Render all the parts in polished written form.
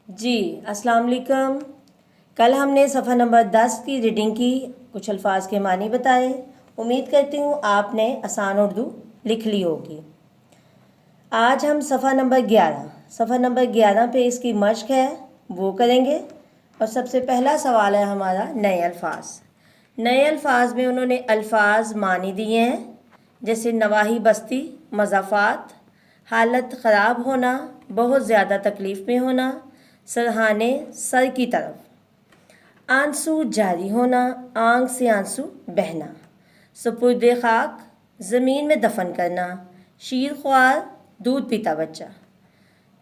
जी अस्सलाम वालेकुम। कल हमने सफ़ा नंबर 10 की रीडिंग की, कुछ अल्फाज के मानी बताए। उम्मीद करती हूँ आपने आसान उर्दू लिख ली होगी। आज हम सफ़ा नंबर 11 पे इसकी मश्क है वो करेंगे। और सबसे पहला सवाल है हमारा नए अल्फाज में उन्होंने अल्फाज मानी दिए हैं, जैसे नवाही बस्ती, मज़ाफ़ात, हालत ख़राब होना, बहुत ज़्यादा तकलीफ़ में होना, सरहाने सर की तरफ, आंसू जारी होना, आंख से आंसू बहना, सपुर्दे खाक, ज़मीन में दफन करना, शीर ख्वार, दूध पीता बच्चा।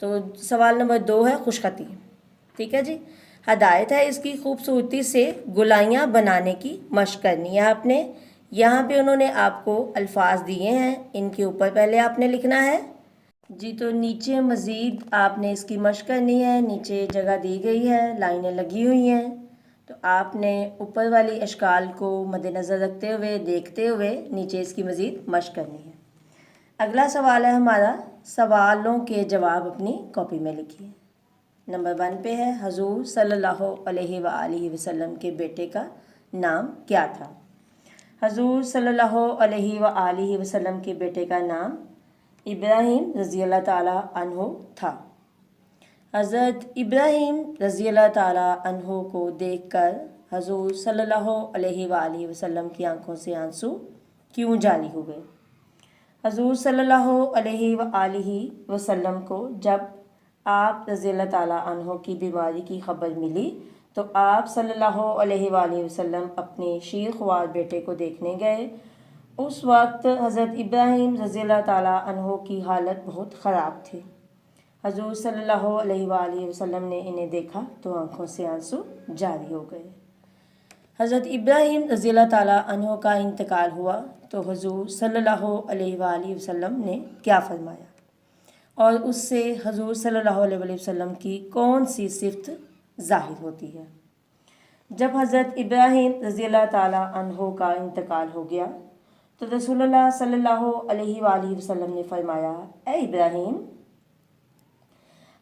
तो सवाल नंबर 2 है खुशखती। ठीक है जी। हदायत है इसकी खूबसूरती से गुलाइयाँ बनाने की मशक करनी है आपने। यहाँ पे उन्होंने आपको अल्फाज दिए हैं, इनके ऊपर पहले आपने लिखना है जी। तो नीचे मज़ीद आपने इसकी मशक करनी है, नीचे जगह दी गई है, लाइनें लगी हुई हैं। तो आपने ऊपर वाली अशकाल को मद्देनज़र रखते हुए, देखते हुए नीचे इसकी मज़ीद मशक करनी है। अगला सवाल है हमारा, सवालों के जवाब अपनी कॉपी में लिखिए। नंबर 1 पे है, हजूर सल्लल्लाहु अलैहि वसल्लम के बेटे का नाम क्या था? हजूर सल्लल्लाहु अलैहि वसल्लम के बेटे का नाम इब्राहीम रज़ियल्लाहु ताला अन्हु था। हज़रत इब्राहीम रज़ियल्लाहु ताला अन्हु को देखकर हजूर सल्लल्लाहु अलैहि वसल्लम की आंखों से आंसू क्यों जारी हुए? हजूर सल्लल्लाहु अलैहि वसल्लम को जब आप रज़ियल्लाहु ताला अन्हु की बीमारी की खबर मिली तो आप सल्लल्लाहु अलैहि वसल्लम अपने शीर ख्वार बेटे को देखने गए। उस वक्त हज़रत इब्राहीम रज़ियल्लाहु ताला अन्हु की हालत बहुत ख़राब थी। हजूर सल्लल्लाहु अलैहि वसल्लम ने इन्हें देखा तो आंखों से आंसू जारी हो गए। हज़रत इब्राहीम रज़ियल्लाहु ताला अन्हु का इंतकाल हुआ तो हजूर सल्लल्लाहु अलैहि वसल्लम ने क्या फरमाया और उससे हजूर सल्लल्लाहु अलैहि वसल्लम की कौन सी सिफ़त ज़ाहिर होती है? जब हज़रत इब्राहीम रज़ियल्लाहु ताला अन्हु का इंतकाल हो गया तो रसूलुल्लाह सल्लल्लाहु अलैहि वसल्लम ने फरमाया, ए इब्राहीम,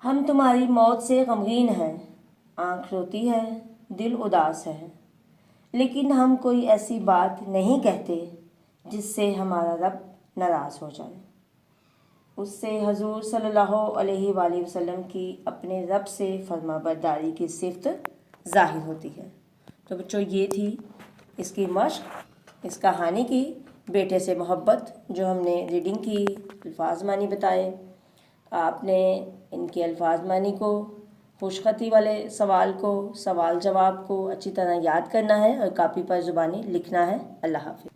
हम तुम्हारी मौत से गमगीन हैं, आँख रोती है, दिल उदास है, लेकिन हम कोई ऐसी बात नहीं कहते जिससे हमारा रब नाराज़ हो जाए। उससे हजूर सल्लल्लाहु अलैहि वसल्लम की अपने रब से फरमाबरदारी की सिफ़त ज़ाहिर होती है। तो बच्चों, ये थी इसकी मश्क, इस कहानी की बेटे से मोहब्बत, जो हमने रीडिंग की, अल्फाज मानी बताए। आपने इनके अल्फाज मानी को, खुशखती वाले सवाल को, सवाल जवाब को अच्छी तरह याद करना है और कापी पर ज़ुबानी लिखना है। अल्लाह हाफ़िज़।